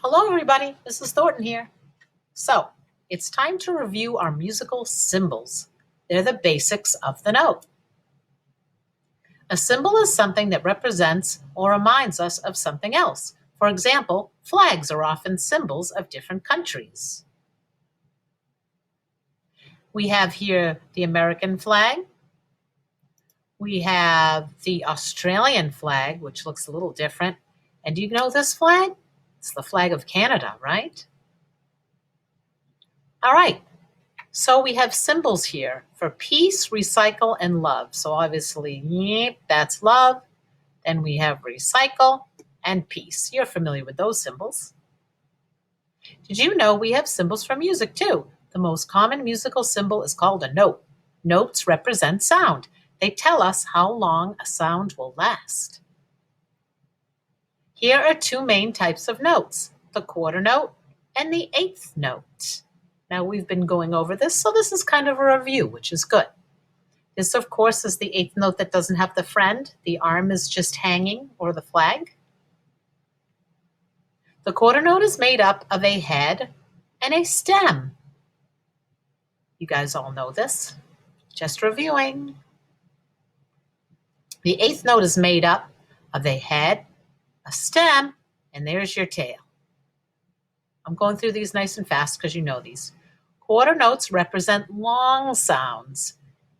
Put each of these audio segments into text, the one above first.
Hello, everybody. Mrs. Thornton here. So, it's time to review our musical symbols. They're the basics of the note. A symbol is something that represents or reminds us of something else. For example, flags are often symbols of different countries. We have here the American flag. We have the Australian flag, which looks a little different. And do you know this flag? It's the flag of Canada, right? All right. So we have symbols here for peace, recycle, and love. So obviously, that's love. Then we have recycle and peace. You're familiar with those symbols. Did you know we have symbols for music too? The most common musical symbol is called a note. Notes represent sound. They tell us how long a sound will last. Here are two main types of notes, the quarter note and the eighth note. Now, we've been going over this, so this is kind of a review, which is good. This, of course, is the eighth note that doesn't have the friend. The arm is just hanging, or the flag. The quarter note is made up of a head and a stem. You guys all know this. Just reviewing. The eighth note is made up of a head, a stem, and there's your tail. I'm going through these nice and fast because you know these. Quarter notes represent long sounds.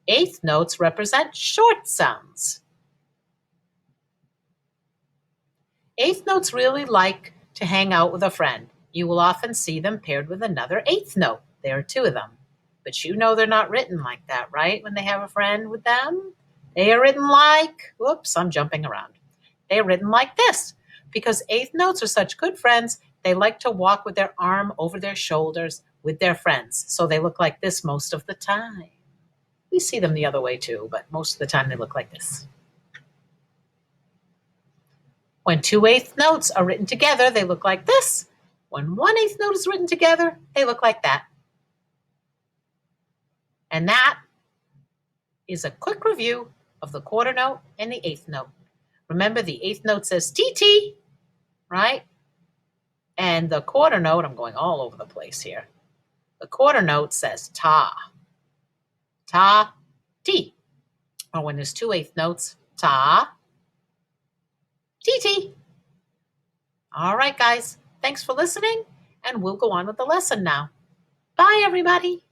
Eighth notes represent short sounds. Eighth notes really like to hang out with a friend. You will often see them paired with another eighth note. There are two of them. But you know they're not written like that, right? When they have a friend with them, they are written like, whoops, I'm jumping around. They are written like this. Because eighth notes are such good friends, they like to walk with their arm over their shoulders with their friends. So they look like this most of the time. We see them the other way too, but most of the time they look like this. When two eighth notes are written together, they look like this. When one eighth note is written together, they look like that. And that is a quick review of the quarter note and the eighth note. Remember, the eighth note says TT, right? And the quarter note, I'm going all over the place here. The quarter note says ta, ta, ti. Or when there's two eighth notes, ta, ti, ti. All right, guys. Thanks for listening, and we'll go on with the lesson now. Bye, everybody.